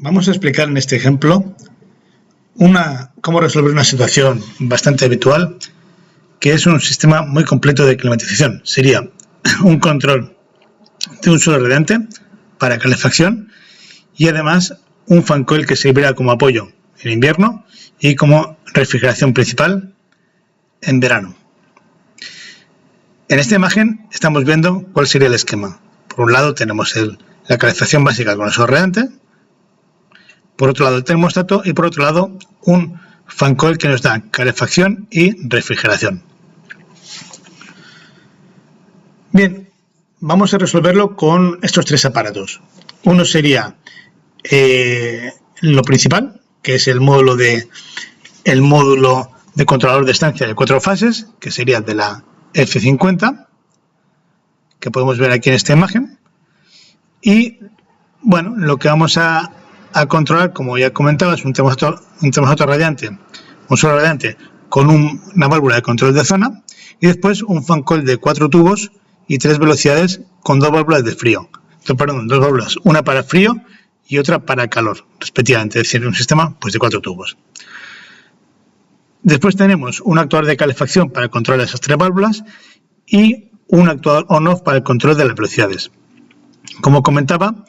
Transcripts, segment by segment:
Vamos a explicar en este ejemplo cómo resolver una situación bastante habitual, que es un sistema muy completo de climatización. Sería un control de un suelo radiante para calefacción y además un fan coil que servirá como apoyo en invierno y como refrigeración principal en verano. En esta imagen estamos viendo cuál sería el esquema. Por un lado tenemos la calefacción básica con el suelo radiante, por otro lado el termostato y por otro lado un fan coil que nos da calefacción y refrigeración. Bien, vamos a resolverlo con estos tres aparatos. Uno sería lo principal, que es el módulo de controlador de estancia de 4 fases, que sería de la F50, que podemos ver aquí en esta imagen. Y bueno, lo que vamos a controlar, como ya comentaba, es un termostato radiante, un suelo radiante con una válvula de control de zona y después un fan coil de 4 tubos y 3 velocidades con 2 válvulas de frío. Perdón, 2 válvulas, una para frío y otra para calor, respectivamente, es decir, un sistema pues, de 4 tubos. Después tenemos un actuador de calefacción para el control de esas 3 válvulas y un actuador on-off para el control de las velocidades. Como comentaba,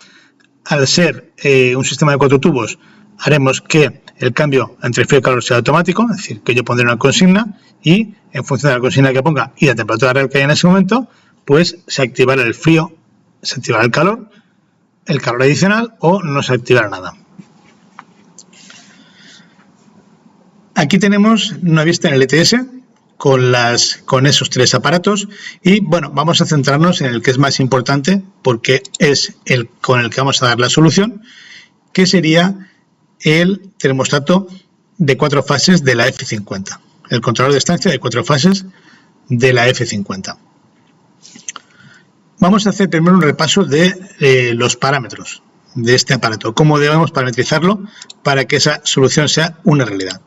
al ser un sistema de 4 tubos, haremos que el cambio entre frío y calor sea automático, es decir, que yo pondré una consigna y en función de la consigna que ponga y la temperatura real que haya en ese momento, pues se activará el frío, se activará el calor adicional o no se activará nada. Aquí tenemos una vista en el ETS con esos 3 aparatos y bueno, vamos a centrarnos en el que es más importante porque es el con el que vamos a dar la solución, que sería el termostato de 4 fases de la F50, el controlador de estancia de 4 fases de la F50. Vamos a hacer primero un repaso de los parámetros de este aparato, cómo debemos parametrizarlo para que esa solución sea una realidad.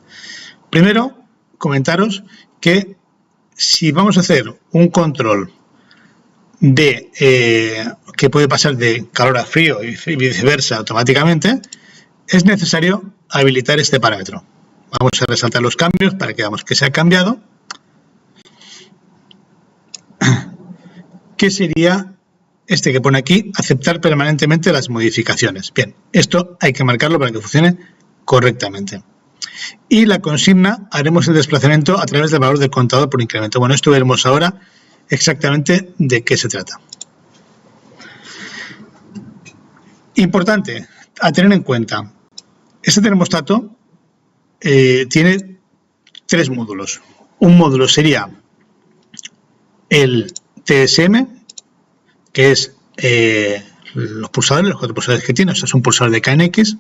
Primero, comentaros que si vamos a hacer un control que puede pasar de calor a frío y viceversa automáticamente, es necesario habilitar este parámetro. Vamos a resaltar los cambios para que veamos que se ha cambiado. ¿Qué sería este que pone aquí? Aceptar permanentemente las modificaciones. Bien, esto hay que marcarlo para que funcione correctamente. Y la consigna, haremos el desplazamiento a través del valor del contador por incremento. Bueno, esto veremos ahora exactamente de qué se trata. Importante a tener en cuenta, este termostato tiene 3 módulos. Un módulo sería el TSM, que es los pulsadores, los 4 pulsadores que tiene, o sea, es un pulsador de KNX.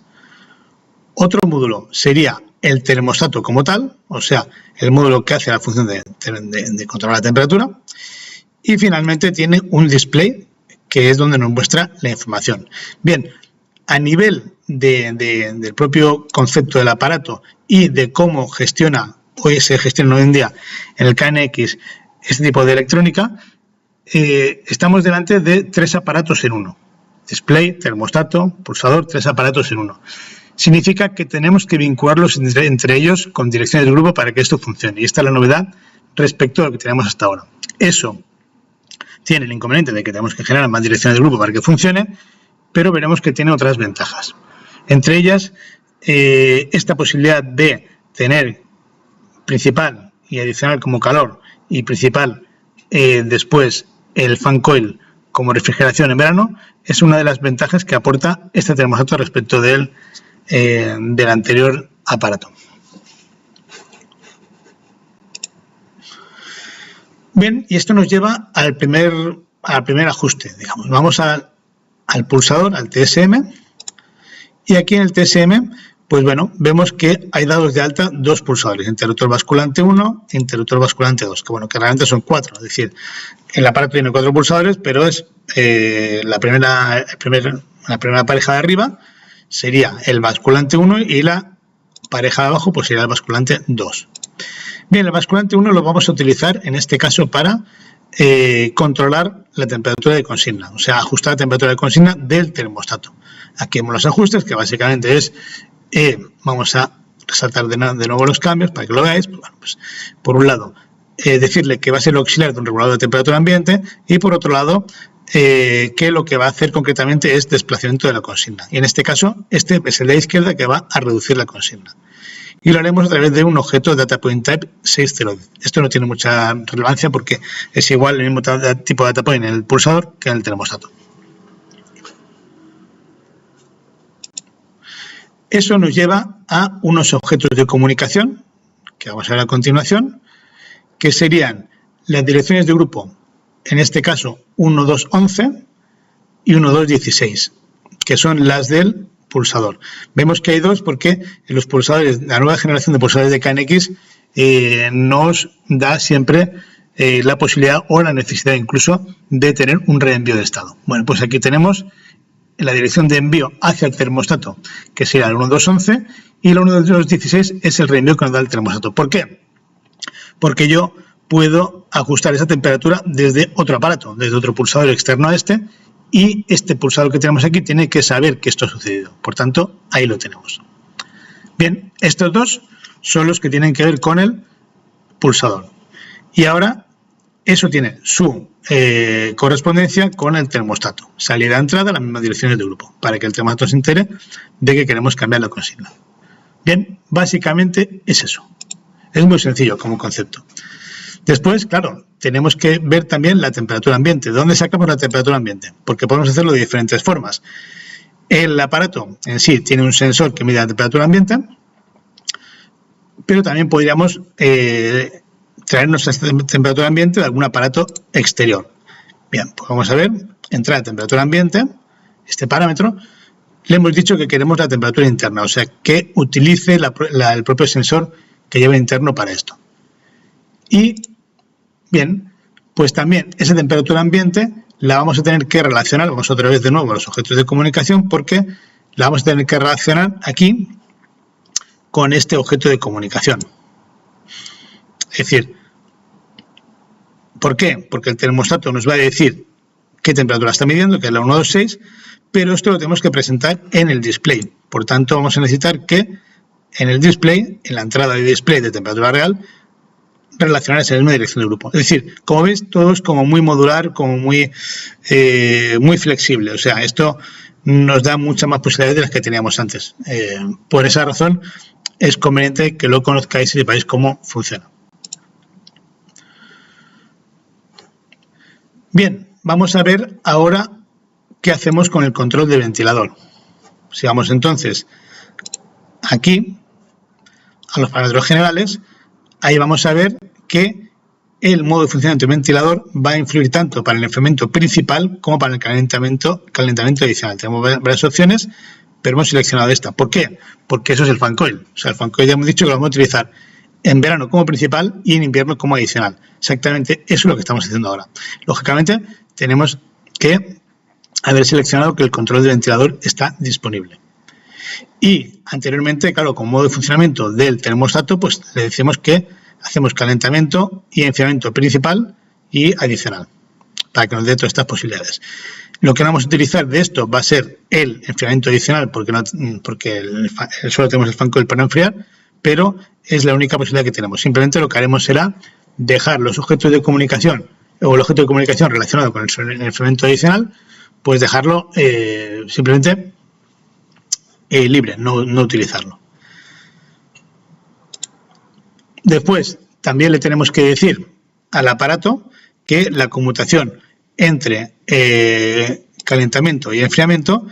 Otro módulo sería el termostato como tal, o sea, el módulo que hace la función de controlar la temperatura. Y finalmente tiene un display, que es donde nos muestra la información. Bien, a nivel del propio concepto del aparato y de cómo se gestiona hoy en día en el KNX este tipo de electrónica, estamos delante de 3 aparatos en uno. Display, termostato, pulsador, 3 aparatos en uno. Significa que tenemos que vincularlos entre ellos con direcciones de grupo para que esto funcione. Y esta es la novedad respecto a lo que tenemos hasta ahora. Eso tiene el inconveniente de que tenemos que generar más direcciones de grupo para que funcione, pero veremos que tiene otras ventajas. Entre ellas, esta posibilidad de tener principal y adicional como calor y principal después el fan coil como refrigeración en verano es una de las ventajas que aporta este termostato respecto del anterior aparato. Bien, y esto nos lleva al primer ajuste, digamos. Vamos al pulsador, al TSM, y aquí en el TSM, pues bueno, vemos que hay dados de alta 2 pulsadores, interruptor basculante 1 e interruptor basculante 2, que bueno, que realmente son 4, es decir, el aparato tiene 4 pulsadores, pero es la primera pareja de arriba sería el basculante 1 y la pareja de abajo pues sería el basculante 2. Bien, el basculante 1 lo vamos a utilizar en este caso para controlar la temperatura de consigna, o sea, ajustar la temperatura de consigna del termostato. Aquí vemos los ajustes, que básicamente es, vamos a resaltar de nuevo los cambios para que lo veáis. Bueno, pues, por un lado, decirle que va a ser el auxiliar de un regulador de temperatura ambiente, y por otro lado, que lo que va a hacer concretamente es desplazamiento de la consigna. Y en este caso, este es el de la izquierda, que va a reducir la consigna. Y lo haremos a través de un objeto DataPointType 6.0. Esto no tiene mucha relevancia porque es igual el mismo tipo de DataPoint en el pulsador que en el termostato. Eso nos lleva a unos objetos de comunicación, que vamos a ver a continuación, que serían las direcciones de grupo, en este caso 1211 y 1216, que son las del pulsador. Vemos que hay dos porque los pulsadores, la nueva generación de pulsadores de KNX nos da siempre la posibilidad o la necesidad incluso de tener un reenvío de estado. Bueno, pues aquí tenemos la dirección de envío hacia el termostato, que sería el 1211, y el 1216 es el reenvío que nos da el termostato. ¿Por qué? Porque yo puedo ajustar esa temperatura desde otro aparato, desde otro pulsador externo a este, y este pulsador que tenemos aquí tiene que saber que esto ha sucedido. Por tanto, ahí lo tenemos. Bien, estos dos son los que tienen que ver con el pulsador. Y ahora, eso tiene su correspondencia con el termostato. Salida-entrada, las mismas direcciones de grupo, para que el termostato se entere de que queremos cambiar la consigna. Bien, básicamente es eso. Es muy sencillo como concepto. Después, claro, tenemos que ver también la temperatura ambiente. ¿De dónde sacamos la temperatura ambiente? Porque podemos hacerlo de diferentes formas. El aparato en sí tiene un sensor que mide la temperatura ambiente, pero también podríamos traernos esta temperatura ambiente de algún aparato exterior. Bien, pues vamos a ver, entrada de temperatura ambiente, este parámetro, le hemos dicho que queremos la temperatura interna, o sea, que utilice el propio sensor que lleva interno para esto. Y, bien, pues también esa temperatura ambiente la vamos a tener que relacionar, vamos otra vez de nuevo a los objetos de comunicación, porque la vamos a tener que relacionar aquí con este objeto de comunicación. Es decir, ¿por qué? Porque el termostato nos va a decir qué temperatura está midiendo, que es la 126, pero esto lo tenemos que presentar en el display. Por tanto, vamos a necesitar que en el display, en la entrada de display de temperatura real, relacionar esa misma dirección de grupo. Es decir, como veis, todo es como muy modular, como muy flexible. O sea, esto nos da muchas más posibilidades de las que teníamos antes. Por esa razón, es conveniente que lo conozcáis y sepáis cómo funciona. Bien, vamos a ver ahora qué hacemos con el control del ventilador. Si vamos entonces aquí a los parámetros generales, ahí vamos a ver que el modo de funcionamiento del ventilador va a influir tanto para el enfriamiento principal como para el calentamiento adicional. Tenemos varias opciones, pero hemos seleccionado esta. ¿Por qué? Porque eso es el fan coil. O sea, el fan coil ya hemos dicho que lo vamos a utilizar en verano como principal y en invierno como adicional. Exactamente eso es lo que estamos haciendo ahora. Lógicamente, tenemos que haber seleccionado que el control del ventilador está disponible. Y anteriormente, claro, con modo de funcionamiento del termostato, pues le decimos que hacemos calentamiento y enfriamiento principal y adicional, para que nos dé todas estas posibilidades. Lo que vamos a utilizar de esto va a ser el enfriamiento adicional, porque solo tenemos el fan coil para enfriar, pero es la única posibilidad que tenemos. Simplemente lo que haremos será dejar los objetos de comunicación o el objeto de comunicación relacionado con el enfriamiento adicional, pues dejarlo simplemente libre, no utilizarlo. Después, también le tenemos que decir al aparato que la conmutación entre calentamiento y enfriamiento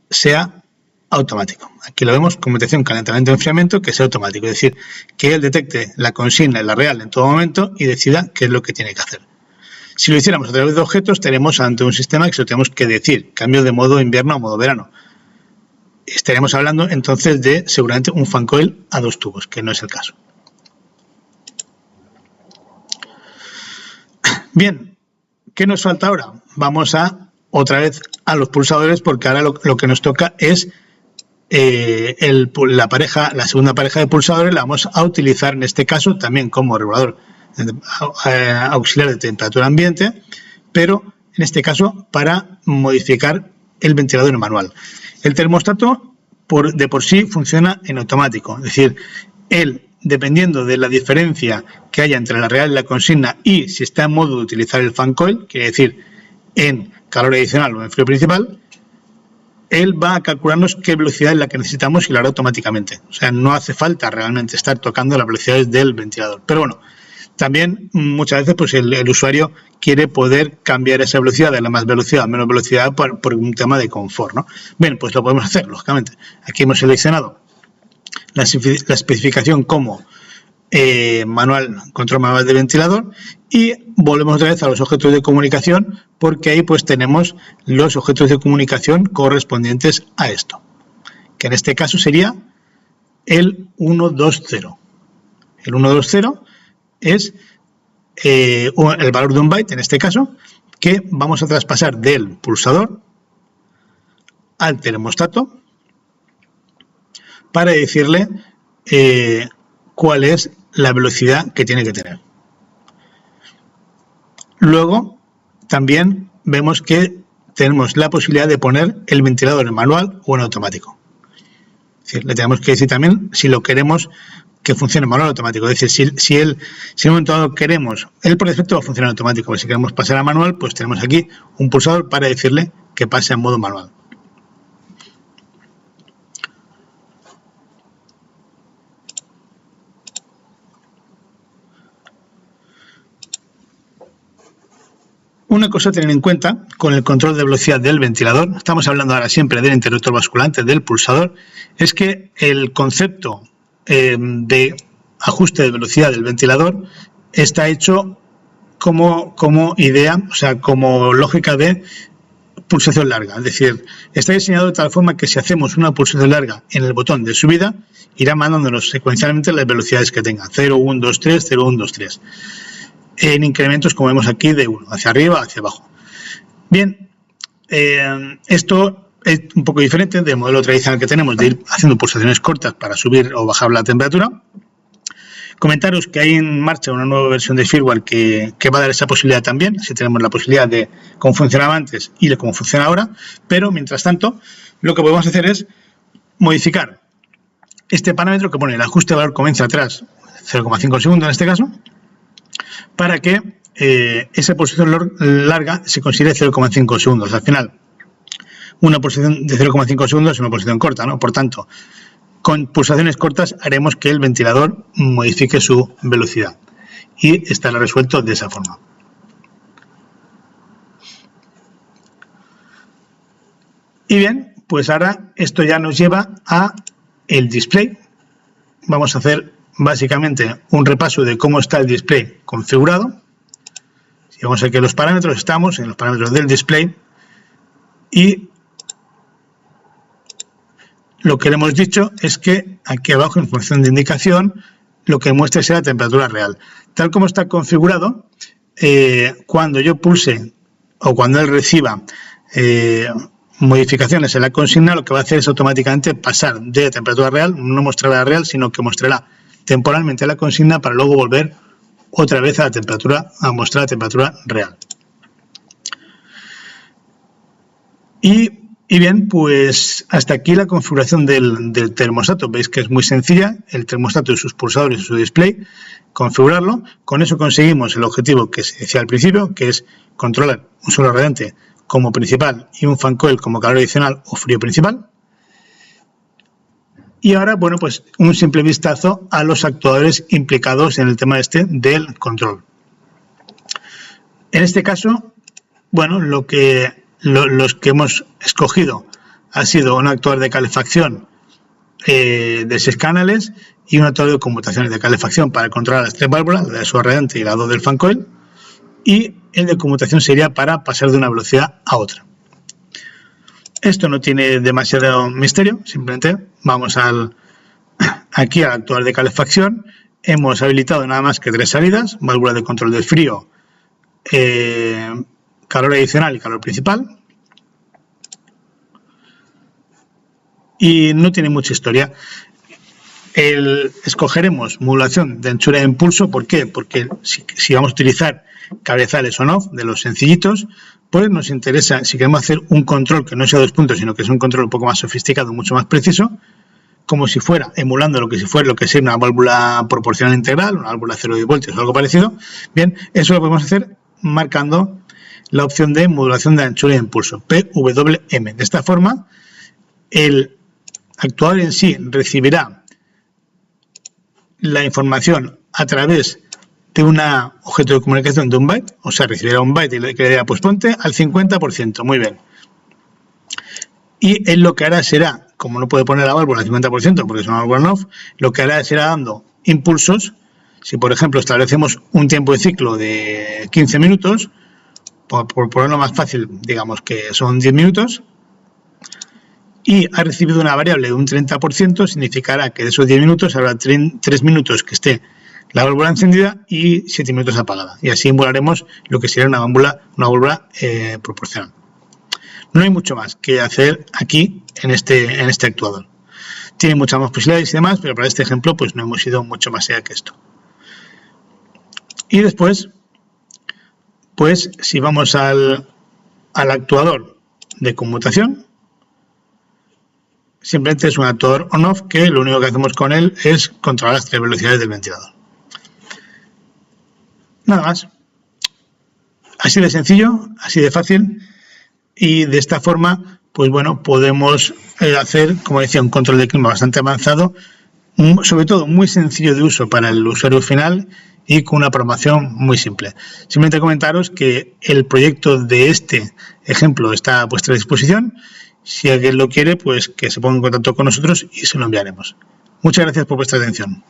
sea automático. Aquí lo vemos, conmutación calentamiento-enfriamiento, que sea automático, es decir, que él detecte la consigna en la real en todo momento y decida qué es lo que tiene que hacer. Si lo hiciéramos a través de objetos, estaremos ante un sistema que se lo tenemos que decir, cambio de modo invierno a modo verano. Estaríamos hablando entonces de seguramente un fan coil a dos tubos, que no es el caso. Bien, ¿qué nos falta ahora? Vamos otra vez a los pulsadores, porque ahora lo que nos toca es la segunda pareja de pulsadores. La vamos a utilizar en este caso también como regulador auxiliar de temperatura ambiente, pero en este caso para modificar el ventilador manual. El termostato de por sí funciona en automático, es decir, él, dependiendo de la diferencia que haya entre la real y la consigna y si está en modo de utilizar el fan coil, quiere decir en calor adicional o en frío principal, él va a calcularnos qué velocidad es la que necesitamos y lo hará automáticamente. O sea, no hace falta realmente estar tocando las velocidades del ventilador. Pero bueno, también muchas veces pues el usuario quiere poder cambiar esa velocidad de la más velocidad a menos velocidad por un tema de confort, ¿no? Bien, pues lo podemos hacer, lógicamente. Aquí hemos seleccionado la especificación como control manual de ventilador y volvemos otra vez a los objetos de comunicación porque ahí pues tenemos los objetos de comunicación correspondientes a esto, que en este caso sería el 120. El 120 es el valor de un byte en este caso que vamos a traspasar del pulsador al termostato para decirle cuál es la velocidad que tiene que tener. Luego también vemos que tenemos la posibilidad de poner el ventilador en manual o en automático. Es decir, le tenemos que decir también si lo queremos que funcione en manual o automático. Es decir, si en un momento dado queremos, él por defecto va a funcionar en automático, pero si queremos pasar a manual, pues tenemos aquí un pulsador para decirle que pase a modo manual. Una cosa a tener en cuenta con el control de velocidad del ventilador, estamos hablando ahora siempre del interruptor basculante, del pulsador, es que el concepto de ajuste de velocidad del ventilador está hecho como idea, o sea, como lógica de pulsación larga. Es decir, está diseñado de tal forma que si hacemos una pulsación larga en el botón de subida, irá mandándonos secuencialmente las velocidades que tenga, 0, 1, 2, 3, 0, 1, 2, 3. En incrementos, como vemos aquí, de 1, hacia arriba, hacia abajo. Bien, esto es un poco diferente del modelo tradicional que tenemos de ir haciendo pulsaciones cortas para subir o bajar la temperatura. Comentaros que hay en marcha una nueva versión de firmware que va a dar esa posibilidad también, así tenemos la posibilidad de cómo funcionaba antes y de cómo funciona ahora, pero mientras tanto, lo que podemos hacer es modificar este parámetro que pone el ajuste de valor comienza atrás, 0,5 segundos en este caso, para que esa pulsación larga se considere 0,5 segundos. Al final, una pulsación de 0,5 segundos es una pulsación corta, ¿no? Por tanto, con pulsaciones cortas haremos que el ventilador modifique su velocidad y estará resuelto de esa forma. Y bien, pues ahora esto ya nos lleva a el display. Vamos a hacer básicamente un repaso de cómo está el display configurado. Si vamos aquí a los parámetros, estamos en los parámetros del display y lo que le hemos dicho es que aquí abajo en función de indicación lo que muestra será la temperatura real. Tal como está configurado, cuando yo pulse o cuando él reciba modificaciones en la consigna, lo que va a hacer es automáticamente pasar de la temperatura real, no mostrará la real, sino que mostrará temporalmente la consigna para luego volver otra vez a la temperatura, a mostrar la temperatura real. Y bien, pues hasta aquí la configuración del termostato. Veis que es muy sencilla, el termostato y sus pulsadores y su display, configurarlo. Con eso conseguimos el objetivo que se decía al principio, que es controlar un suelo radiante como principal y un fan coil como calor adicional o frío principal. Y ahora, bueno, pues un simple vistazo a los actuadores implicados en el tema este del control. En este caso, bueno, los que hemos escogido ha sido un actuador de calefacción de 6 canales y un actuador de conmutaciones de calefacción para controlar las 3 válvulas, la de suelo radiante y la 2 del fan coil, y el de conmutación sería para pasar de una velocidad a otra. Esto no tiene demasiado misterio, simplemente vamos aquí al actuador de calefacción, hemos habilitado nada más que 3 salidas, válvula de control de frío, calor adicional y calor principal, y no tiene mucha historia. Escogeremos modulación de anchura de impulso. ¿Por qué? Porque si vamos a utilizar cabezales on-off de los sencillitos, pues nos interesa, si queremos hacer un control que no sea 2 puntos, sino que es un control un poco más sofisticado, mucho más preciso, como si fuera emulando lo que sería una válvula proporcional integral, una válvula 0 de voltios o algo parecido. Bien, eso lo podemos hacer marcando la opción de modulación de anchura de impulso, PWM. De esta forma, el actuador en sí recibirá la información a través de un objeto de comunicación de un byte, o sea, recibirá un byte y le dirá, pues ponte al 50%, muy bien. Y él lo que hará será, como no puede poner la válvula al 50% porque es una válvula on-off, lo que hará será dando impulsos. Si, por ejemplo, establecemos un tiempo de ciclo de 15 minutos, por ponerlo más fácil, digamos que son 10 minutos, y ha recibido una variable de un 30%, significará que de esos 10 minutos habrá 3 minutos que esté la válvula encendida y 7 minutos apagada. Y así emularemos lo que sería una válvula proporcional. No hay mucho más que hacer aquí en este actuador. Tiene muchas más posibilidades y demás, pero para este ejemplo pues no hemos ido mucho más allá que esto. Y después, pues si vamos al actuador de conmutación, simplemente es un actuador on-off que lo único que hacemos con él es controlar las 3 velocidades del ventilador. Nada más. Así de sencillo, así de fácil, y de esta forma, pues bueno, podemos hacer, como decía, un control de clima bastante avanzado, sobre todo muy sencillo de uso para el usuario final y con una programación muy simple. Simplemente comentaros que el proyecto de este ejemplo está a vuestra disposición. Si alguien lo quiere, pues que se ponga en contacto con nosotros y se lo enviaremos. Muchas gracias por vuestra atención.